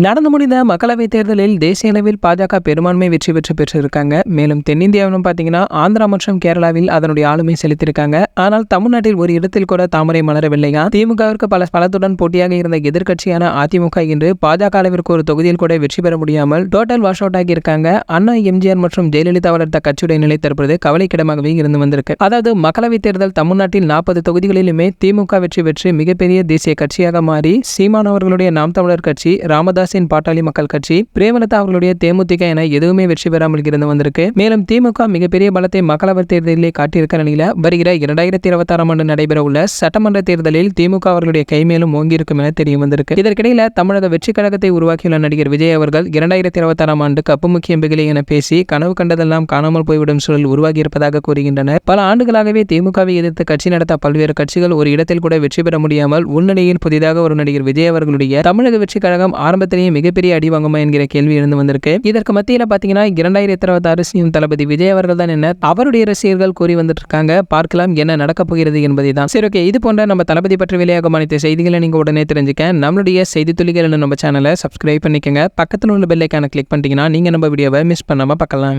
நடந்து முடிந்த மக்களவைத் தேர்தலில் தேசிய அளவில் பாஜக பெரும்பான்மை வெற்றி பெற்றிருக்காங்க. மேலும் தென்னிந்தியாவிலும் பார்த்தீங்கன்னா ஆந்திரா மற்றும் கேரளாவில் அதனுடைய ஆளுமை செலுத்தியிருக்காங்க. ஆனால் தமிழ்நாட்டில் ஒரு இடத்தில் கூட தாமரை மலரவில்லையா? திமுகவிற்கு பலத்துடன் போட்டியாக இருந்த எதிர்க்கட்சியான அதிமுக இன்று பாஜக அளவிற்கு ஒரு தொகுதியில் கூட வெற்றி பெற முடியாமல் டோட்டல் வாஷ் அவுட் ஆகியிருக்காங்க. அண்ணா, எம்ஜிஆர் மற்றும் ஜெயலலிதா வளர்த்த கட்சியுடைய நிலை தற்போது கவலைக்கிடமாகவே இருந்து வந்திருக்கு. அதாவது மக்களவைத் தேர்தல் தமிழ்நாட்டில் 40 தொகுதிகளிலுமே திமுக வெற்றி பெற்று மிகப்பெரிய தேசிய கட்சியாக மாறி சீமான் அவர்களுடைய நாம் தமிழர் கட்சி, ராமதாஸ் பாட்டாளி மக்கள் கட்சி, பிரேமலதா அவர்களுடைய தேமுதிக என எதுவுமே வெற்றி பெறாமல் இருந்து வந்திருக்கு. மேலும் திமுக மிகப்பெரிய பலத்தை மக்களவைத் தேர்தலிலே காட்டியிருக்க நிலையில வருகிற 2026 ஆண்டு நடைபெற உள்ள சட்டமன்ற தேர்தலில் திமுக அவர்களுடைய கை மேலும் ஓங்கியிருக்கும் என தெரிய வந்திருக்கு. இதற்கிடையில தமிழக வெற்றி கழகத்தை உருவாக்கியுள்ள நடிகர் விஜய் அவர்கள் 2026 ஆண்டு கப்பு முக்கியம் பிகிலே என பேசி கனவு கண்டதெல்லாம் காணாமல் போய்விடும் சூழல் உருவாகி இருப்பதாக கூறுகின்றனர். பல ஆண்டுகளாகவே திமுகவை எதிர்த்து கட்சி நடத்த பல்வேறு கட்சிகள் ஒரு இடத்தில் கூட வெற்றி பெற முடியாமல் உள்நிலையில் புதிதாக ஒரு நடிகர் விஜய் அவர்களுடைய தமிழக வெற்றி கழகம் ஆரம்பத்திலேயே மிகப்பெரிய அடி வாங்குமா என்கிற கேள்வி இருந்து வந்திருக்கு. இதற்கு மத்தியில பாத்தீங்கன்னா 2026 தளபதி விஜய் அவர்கள் தான் என்ன அவருடைய ரசிகர்கள் கூறி வந்துட்டு இருக்காங்க. பார்க்கலாம் என்ன நடக்க போகிறது என்பதை தான். சரி, ஓகே, இது போன்ற நம்ம தளபதி பற்றி வெளியாகும் அனைத்து செய்திகளை நீங்க உடனே தெரிஞ்சுக்க நம்மளுடைய செய்தி துளிகள் நம்ம சேனலை சப்ஸ்கிரைப் பண்ணிக்கங்க. பக்கத்தில் உள்ள பெல் ஐகானை கிளிக் பண்ணிட்டீங்கன்னா நீங்க நம்ம வீடியோவை மிஸ் பண்ணாம பார்க்கலாம்.